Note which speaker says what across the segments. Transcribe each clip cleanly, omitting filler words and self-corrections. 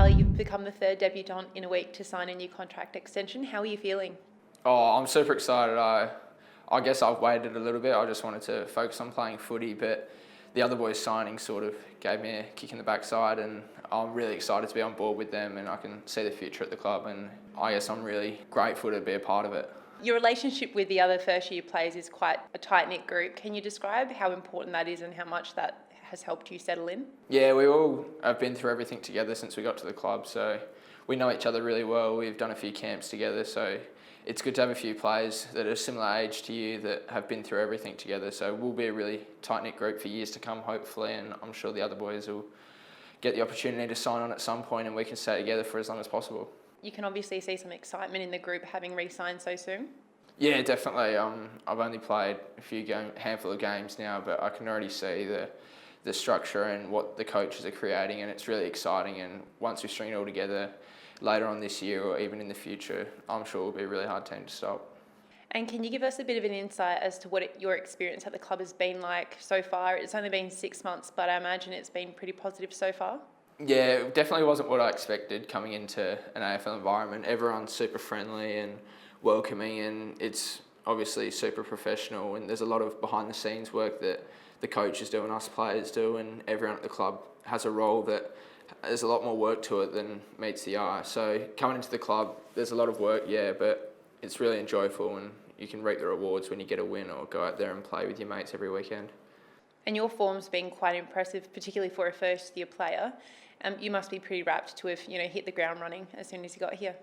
Speaker 1: Pally, you've become the third debutant in a week to sign a new contract extension. How are you feeling?
Speaker 2: Oh, I'm super excited. I guess I've waited a little bit. I just wanted to focus on playing footy, but the other boys signing sort of gave me a kick in the backside, and I'm really excited to be on board with them, and I can see the future at the club, and I guess I'm really grateful to be a part of it.
Speaker 1: Your relationship with the other first-year players is quite a tight-knit group. Can you describe how important that is and how much that has helped you settle in?
Speaker 2: Yeah, we all have been through everything together since we got to the club, so we know each other really well. We've done a few camps together, so it's good to have a few players that are similar age to you that have been through everything together. So we'll be a really tight-knit group for years to come, hopefully, and I'm sure the other boys will get the opportunity to sign on at some point and we can stay together for as long as possible.
Speaker 1: You can obviously see some excitement in the group having re-signed so soon.
Speaker 2: Yeah, definitely. I've only played handful of games now, but I can already see the structure and what the coaches are creating, and it's really exciting. And once we string it all together later on this year or even in the future, I'm sure it'll be a really hard team to stop.
Speaker 1: And can you give us a bit of an insight as to what your experience at the club has been like so far? It's only been 6 months, but I imagine it's been pretty positive so far.
Speaker 2: Yeah, it definitely wasn't what I expected coming into an AFL environment. Everyone's super friendly and welcoming, and it's obviously super professional, and there's a lot of behind the scenes work that the coaches do and us players do, and everyone at the club has a role that there's a lot more work to it than meets the eye. So coming into the club, there's a lot of work, yeah, but it's really enjoyable, and you can reap the rewards when you get a win or go out there and play with your mates every weekend.
Speaker 1: And your form's been quite impressive, particularly for a first-year player. You must be pretty rapt to have hit the ground running as soon as you got here.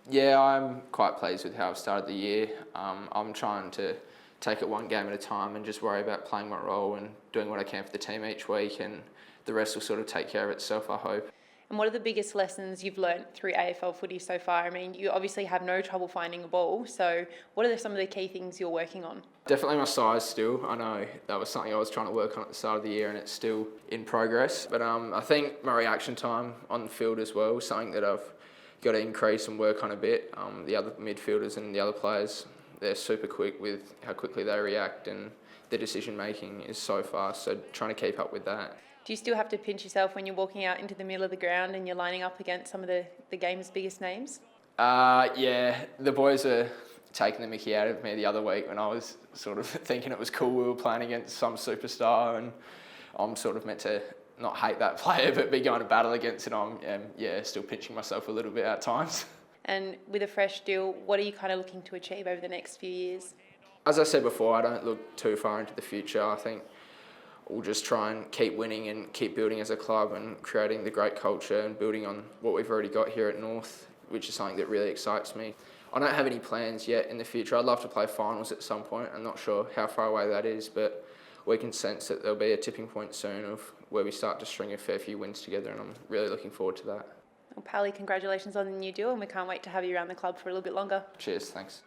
Speaker 2: Yeah, I'm quite pleased with how I've started the year. I'm trying to take it one game at a time and just worry about playing my role and doing what I can for the team each week, and the rest will sort of take care of itself, I hope.
Speaker 1: And what are the biggest lessons you've learnt through AFL footy so far? I mean, you obviously have no trouble finding a ball, so what are some of the key things you're working on?
Speaker 2: Definitely my size still. I know that was something I was trying to work on at the start of the year, and it's still in progress. But I think my reaction time on the field as well is something that I've got to increase and work on a bit. The other midfielders and the other players, they're super quick with how quickly they react, and their decision making is so fast, so trying to keep up with that.
Speaker 1: Do you still have to pinch yourself when you're walking out into the middle of the ground and you're lining up against some of the game's biggest names?
Speaker 2: Yeah, the boys are taking the mickey out of me the other week when I was sort of thinking it was cool we were playing against some superstar, and I'm sort of meant to not hate that player but be going to battle against it. I'm still pinching myself a little bit at times.
Speaker 1: And with a fresh deal, what are you kind of looking to achieve over the next few years?
Speaker 2: As I said before, I don't look too far into the future. I think we'll just try and keep winning and keep building as a club and creating the great culture and building on what we've already got here at North, which is something that really excites me. I don't have any plans yet in the future. I'd love to play finals at some point. I'm not sure how far away that is, but we can sense that there'll be a tipping point soon of where we start to string a fair few wins together, and I'm really looking forward to that.
Speaker 1: Well, Pally, congratulations on the new deal, and we can't wait to have you around the club for a little bit longer.
Speaker 2: Cheers, thanks.